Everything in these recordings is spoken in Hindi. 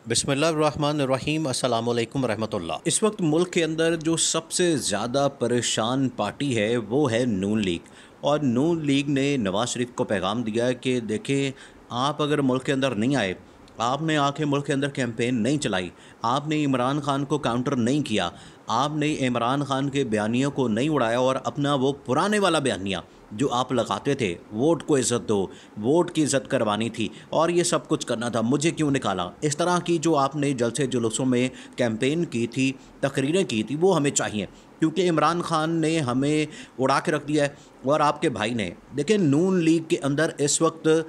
बिस्मिल्लाहिर्रहमानिर्रहीम अस्सलाम वालेकुम रहमतुल्लाह। इस वक्त मुल्क के अंदर जो सबसे ज़्यादा परेशान पार्टी है वो है नून लीग। और नून लीग ने नवाज़ शरीफ को पैगाम दिया है कि देखें, आप अगर मुल्क के अंदर नहीं आए, आपने आके मुल्क के अंदर कैंपेन नहीं चलाई, आपने इमरान खान को काउंटर नहीं किया, आपने इमरान खान के बयानियों को नहीं उड़ाया और अपना वो पुराने वाला बयानिया जो आप लगाते थे, वोट को इज़्ज़त दो, वोट की इज़्ज़त करवानी थी और ये सब कुछ करना था, मुझे क्यों निकाला, इस तरह की जो आपने जलसे जुलूसों में कैंपेन की थी, तकरीरें की थी, वो हमें चाहिए। क्योंकि इमरान खान ने हमें उड़ा के रख दिया है और आपके भाई ने। देखिए, नून लीग के अंदर इस वक्त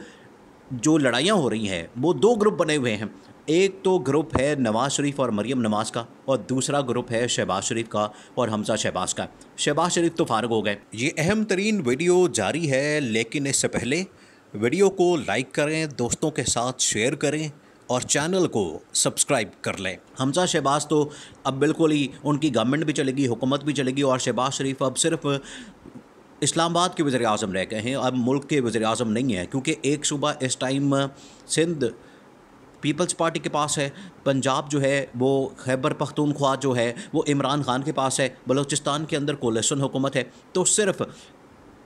जो लड़ाइयाँ हो रही हैं वो दो ग्रुप बने हुए हैं। एक तो ग्रुप है नवाज़ शरीफ और मरीम नवाज़ का, और दूसरा ग्रुप है शहबाज शरीफ का और हमजा शहबाज का। शहबाज शरीफ तो फारग हो गए। ये अहम तरीन वीडियो जारी है, लेकिन इससे पहले वीडियो को लाइक करें, दोस्तों के साथ शेयर करें और चैनल को सब्सक्राइब कर लें। हमजा शहबाज तो अब बिल्कुल ही उनकी गवर्नमेंट भी चलेगी, हुकूमत भी चलेगी, और शहबाज शरीफ अब सिर्फ इस्लामाबाद के वज़ीर-ए-आज़म रह गए हैं, अब मुल्क के वज़ीर-ए-आज़म नहीं हैं। क्योंकि एक सूबा इस टाइम सिंध पीपल्स पार्टी के पास है, पंजाब जो है वो खैबर पख्तूनख्वा जो है वो इमरान खान के पास है, बलूचिस्तान के अंदर कोalition हुकूमत है। तो सिर्फ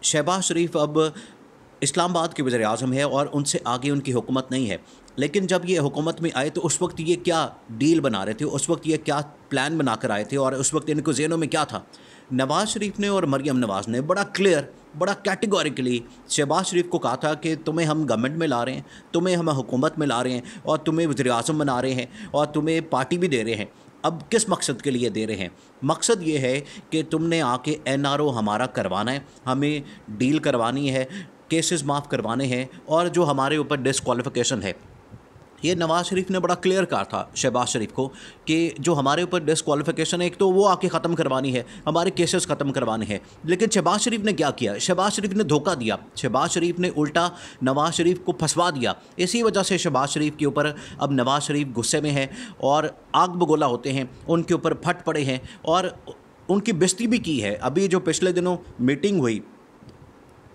शहबाज शरीफ अब इस्लामाबाद के वज़ीर-ए-आज़म है और उनसे आगे उनकी हुकूमत नहीं है। लेकिन जब ये हुकूमत में आए तो उस वक्त ये क्या डील बना रहे थे, उस वक्त ये क्या प्लान बना कर आए थे और उस वक्त इनको ज़हनों में क्या था। नवाज़ शरीफ ने और मरीम नवाज़ ने बड़ा क्लियर, बड़ा कैटेगोरिकली शहबाज शरीफ को कहा था कि तुम्हें हम गवर्नमेंट में ला रहे हैं, तुम्हें हम हुकूमत में ला रहे हैं और तुम्हें वज़ीर-ए-आज़म बना रहे हैं और तुम्हें पार्टी भी दे रहे हैं। अब किस मकसद के लिए दे रहे हैं? मकसद ये है कि तुमने आके एनआरओ हमारा करवाना है, हमें डील करवानी है, केसेस माफ़ करवाने हैं और जो हमारे ऊपर डिस्क्वालिफिकेशन है। ये नवाज़ शरीफ ने बड़ा क्लियर कहा था शहबाज शरीफ को कि जो हमारे ऊपर डिस्क्वालिफिकेशन है, एक तो वो आके ख़त्म करवानी है, हमारे केसेस ख़त्म करवाने हैं। लेकिन शहबाज शरीफ ने क्या किया? शहबाज शरीफ ने धोखा दिया, शहबाज शरीफ ने उल्टा नवाज़ शरीफ को फंसवा दिया। इसी वजह से शहबाज शरीफ के ऊपर अब नवाज़ शरीफ गुस्से में हैं और आग बगोला होते हैं, उनके ऊपर फट पड़े हैं और उनकी बेइज्जती भी की है। अभी जो पिछले दिनों मीटिंग हुई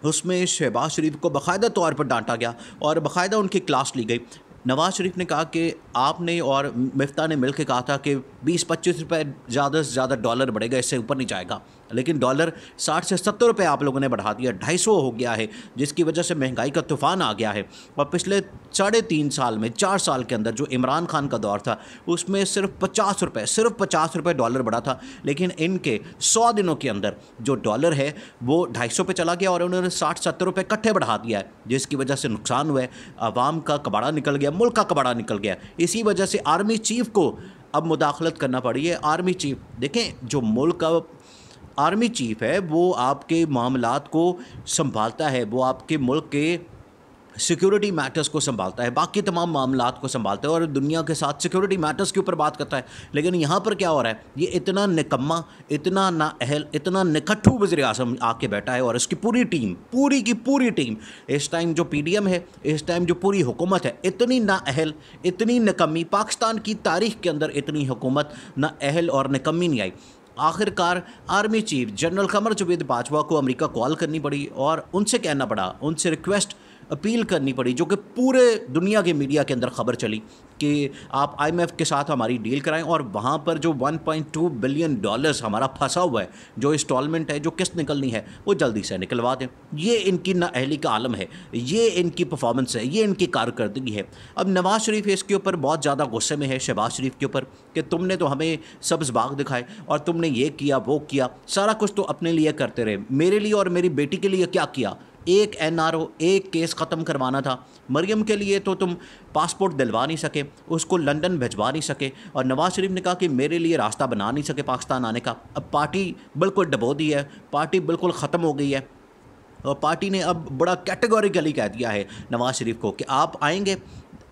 उसमें शहबाज शरीफ को बाकायदा तौर पर डांटा गया और बाकायदा उनकी क्लास ली गई। नवाज़ शरीफ ने कहा कि आपने और मिफ्ता ने मिलकर कहा था कि 20-25 रुपये ज़्यादा से ज़्यादा डॉलर बढ़ेगा, इससे ऊपर नहीं जाएगा। लेकिन डॉलर 60 से 70 रुपये आप लोगों ने बढ़ा दिया, 250 हो गया है, जिसकी वजह से महंगाई का तूफ़ान आ गया है। और पिछले 3.5 साल में, 4 साल के अंदर जो इमरान खान का दौर था उसमें सिर्फ 50 रुपये डॉलर बढ़ा था। लेकिन इनके 100 दिनों के अंदर जो डॉलर है वो 250 पे चला गया और उन्होंने 60-70 रुपये इकट्ठे बढ़ा दिया है, जिसकी वजह से नुकसान हुआ है। आवाम का कबाड़ा निकल गया, मुल्क का कबाड़ा निकल गया। इसी वजह से आर्मी चीफ को अब मुदाखलत करना पड़ी है। आर्मी चीफ, देखें, जो मुल्क का आर्मी चीफ है वो आपके मामलात को संभालता है, वो आपके मुल्क के सिक्योरिटी मैटर्स को संभालता है, बाकी तमाम मामलात को संभालता है और दुनिया के साथ सिक्योरिटी मैटर्स के ऊपर बात करता है। लेकिन यहाँ पर क्या हो रहा है? ये इतना निकम्मा, इतना नाअहल, इतना निकट्ठू वज़ीर-ए-आज़म आके बैठा है और इसकी पूरी टीम, पूरी की पूरी टीम, इस टाइम जो पीडीएम है, इस टाइम जो पूरी हुकूमत है, इतनी नाअहल, इतनी निकम्मी, पाकिस्तान की तारीख़ के अंदर इतनी हुकूमत नाअहल और निकम्मी नहीं आई। आखिरकार army chief general Qamar Javed Bajwa को अमेरिका कॉल करनी पड़ी और उनसे कहना पड़ा, उनसे रिक्वेस्ट अपील करनी पड़ी, जो कि पूरे दुनिया के मीडिया के अंदर ख़बर चली कि आप आईएमएफ के साथ हमारी डील कराएं और वहाँ पर जो 1.2 बिलियन डॉलर्स हमारा फंसा हुआ है, जो इंस्टॉलमेंट है, जो किस्त निकलनी है, वो जल्दी से निकलवा दें। ये इनकी नाअहली का आलम है, ये इनकी परफॉर्मेंस है, ये इनकी कारकर्दगी है। अब नवाज़ शरीफ इसके ऊपर बहुत ज़्यादा गुस्से में है, शहबाज शरीफ के ऊपर, कि तुमने तो हमें सब्ज़ बाग दिखाए और तुमने ये किया, वो किया, सारा कुछ तो अपने लिए करते रहे, मेरे लिए और मेरी बेटी के लिए क्या किया? एक एनआरओ, एक केस ख़त्म करवाना था। मरियम के लिए तो तुम पासपोर्ट दिलवा नहीं सके, उसको लंदन भिजवा नहीं सके, और नवाज़ शरीफ ने कहा कि मेरे लिए रास्ता बना नहीं सके पाकिस्तान आने का। अब पार्टी बिल्कुल डबो दी है, पार्टी बिल्कुल ख़त्म हो गई है और पार्टी ने अब बड़ा कैटेगोरिकली कह दिया है नवाज़ शरीफ को कि आप आएंगे,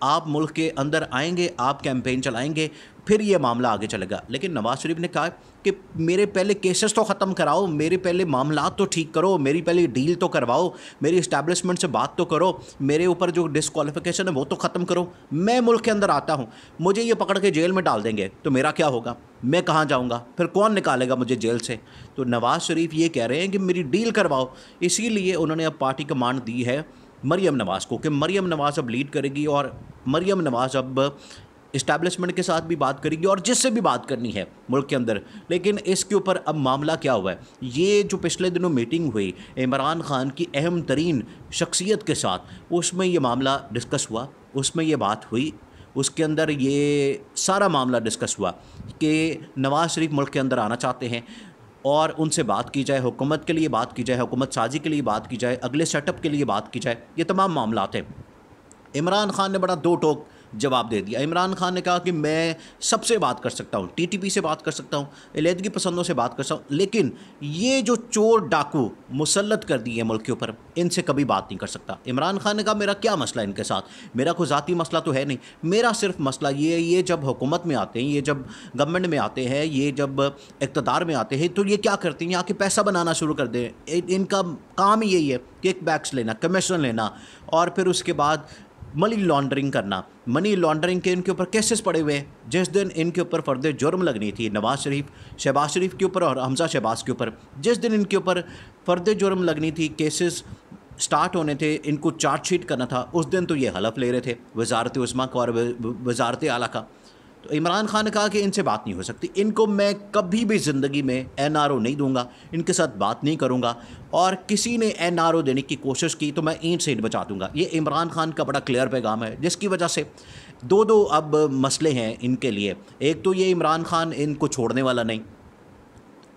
आप मुल्क के अंदर आएंगे, आप कैंपेन चलाएंगे, फिर ये मामला आगे चलेगा। लेकिन नवाज़ शरीफ ने कहा कि मेरे पहले केसेस तो ख़त्म कराओ, मेरे पहले मामलात तो ठीक करो, मेरी पहले डील तो करवाओ, मेरी इस्टेब्लिशमेंट से बात तो करो, मेरे ऊपर जो डिस्क्वालिफिकेशन है वो तो ख़त्म करो। मैं मुल्क के अंदर आता हूँ, मुझे ये पकड़ के जेल में डाल देंगे तो मेरा क्या होगा? मैं कहाँ जाऊँगा? फिर कौन निकालेगा मुझे जेल से? तो नवाज़ शरीफ ये कह रहे हैं कि मेरी डील करवाओ। इसीलिए उन्होंने अब पार्टी कमांड दी है मरियम नवाज़ को कि मरियम नवाज़ अब लीड करेगी और मरियम नवाज़ अब इस्टेब्लिशमेंट के साथ भी बात करेगी और जिससे भी बात करनी है मुल्क के अंदर। लेकिन इसके ऊपर अब मामला क्या हुआ है, ये जो पिछले दिनों मीटिंग हुई इमरान खान की अहम तरीन शख्सियत के साथ, उसमें ये मामला डिस्कस हुआ, उसमें ये बात हुई, उसके अंदर ये सारा मामला डिस्कस हुआ कि नवाज़ शरीफ मुल्क के अंदर आना चाहते हैं और उनसे बात की जाए, हुकूमत के लिए बात की जाए, हुकूमत साजी के लिए बात की जाए, अगले सेटअप के लिए बात की जाए, ये तमाम मामला थे। इमरान खान ने बड़ा दो टोक जवाब दे दिया। इमरान खान ने कहा कि मैं सबसे बात कर सकता हूँ, टीटीपी से बात कर सकता हूँ, इलेदगी पसंदों से बात कर सकता हूँ, लेकिन ये जो चोर डाकू मुसल्लत कर दिए मुल्क के ऊपर, इनसे कभी बात नहीं कर सकता। इमरान खान ने कहा मेरा क्या मसला है इनके साथ, मेरा कोई ज़ाती मसला तो है नहीं, मेरा सिर्फ मसला ये जब हुकूमत में आते हैं, ये जब गवर्नमेंट में आते हैं, ये जब इक़्तिदार में आते हैं, तो ये क्या करते हैं, यहाँ के पैसा बनाना शुरू कर दें। इनका काम ही यही है, किक बैक्स लेना, कमीशन लेना, और फिर उसके बाद मनी लॉन्ड्रिंग करना। मनी लॉन्ड्रिंग के इनके ऊपर केसेस पड़े हुए हैं। जिस दिन इनके ऊपर फर्द जुर्म लगनी थी नवाज़ शरीफ, शहबाज शरीफ के ऊपर और हमजा शहबाज के ऊपर, जिस दिन इनके ऊपर फर्द जुर्म लगनी थी, केसेस स्टार्ट होने थे, इनको चार्जशीट करना था, उस दिन तो ये हलफ ले रहे थे वजारत उस्मा का और वजारत आला का। तो इमरान खान ने कहा कि इनसे बात नहीं हो सकती, इनको मैं कभी भी ज़िंदगी में NRO नहीं दूंगा, इनके साथ बात नहीं करूंगा, और किसी ने NRO देने की कोशिश की तो मैं ईंट से ईंट बचा दूंगा। ये इमरान खान का बड़ा क्लियर पैगाम है, जिसकी वजह से दो अब मसले हैं इनके लिए। एक तो ये इमरान खान इनको छोड़ने वाला नहीं,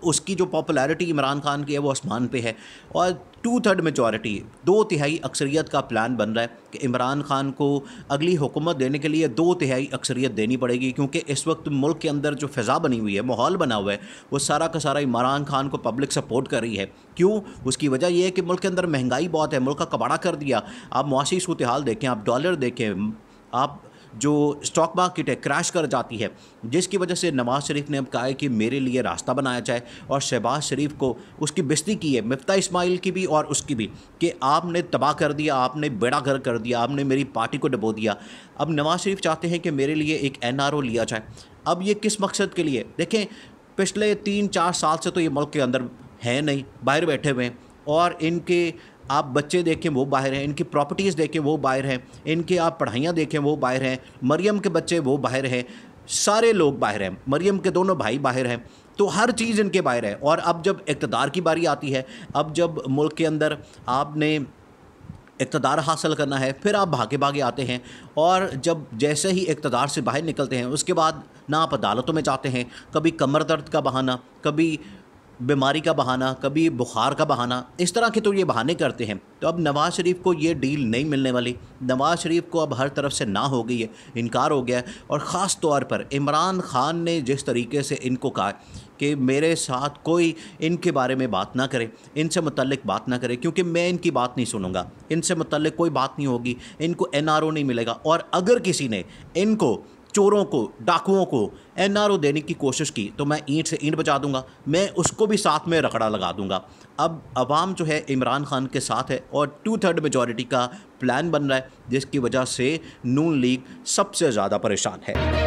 उसकी जो पॉपुलैरिटी इमरान खान की है वो आसमान पे है, और 2/3 मेजॉरिटी, 2/3 अक्सरियत का प्लान बन रहा है कि इमरान खान को अगली हुकूमत देने के लिए 2/3 अक्सरियत देनी पड़ेगी, क्योंकि इस वक्त मुल्क के अंदर जो फ़िज़ा बनी हुई है, माहौल बना हुआ है, वो सारा का सारा इमरान खान को पब्लिक सपोर्ट कर रही है। क्यों? उसकी वजह यह है कि मुल्क के अंदर महंगाई बहुत है, मुल्क का कबाड़ा कर दिया। आप मुआशी सूरत हाल देखें, आप डॉलर देखें, आप जो स्टॉक मार्केट है क्रैश कर जाती है, जिसकी वजह से नवाज़ शरीफ ने अब कहा है कि मेरे लिए रास्ता बनाया जाए, और शहबाज शरीफ को उसकी बेइज्जती की है, मिफ्ता इस्माइल की भी और उसकी भी, कि आपने तबाह कर दिया, आपने बेड़ा गर्क कर दिया, आपने मेरी पार्टी को डुबो दिया। अब नवाज़ शरीफ चाहते हैं कि मेरे लिए एक NRO लिया जाए। अब ये किस मकसद के लिए? देखें, पिछले 3-4 साल से तो ये मुल्क के अंदर हैं नहीं, बाहर बैठे हुए हैं, और इनके आप बच्चे देखें वो बाहर हैं, इनकी प्रॉपर्टीज़ देखें वो बाहर हैं, इनके आप पढ़ाइयाँ देखें वो बाहर हैं, मरियम के बच्चे वो बाहर हैं, सारे लोग बाहर हैं, मरियम के दोनों भाई बाहर हैं, तो हर चीज़ इनके बाहर है। और अब जब इक़्तिदार की बारी आती है, अब जब मुल्क के अंदर आपने इक़्तिदार हासिल करना है, फिर आप भागे भागे आते हैं, और जब जैसे ही इक़्तिदार से बाहर निकलते हैं, उसके बाद ना आप अदालतों में जाते हैं, कभी कमर दर्द का बहाना, कभी बीमारी का बहाना, कभी बुखार का बहाना, इस तरह के तो ये बहाने करते हैं। तो अब नवाज़ शरीफ को ये डील नहीं मिलने वाली। नवाज़ शरीफ को अब हर तरफ से ना हो गई है, इनकार हो गया है, और ख़ास तौर पर इमरान खान ने जिस तरीके से इनको कहा कि मेरे साथ कोई इनके बारे में बात ना करे, इनसे मुतल्लिक बात ना करे, क्योंकि मैं इनकी बात नहीं सुनूंगा, इनसे मुतल्लिक कोई बात नहीं होगी, इनको NRO नहीं मिलेगा, और अगर किसी ने इनको चोरों को, डाकुओं को NRO देने की कोशिश की तो मैं ईंट से ईंट बचा दूंगा, मैं उसको भी साथ में रखड़ा लगा दूंगा। अब अवाम जो है इमरान खान के साथ है, और 2/3 मेजॉरिटी का प्लान बन रहा है, जिसकी वजह से नून लीग सबसे ज़्यादा परेशान है।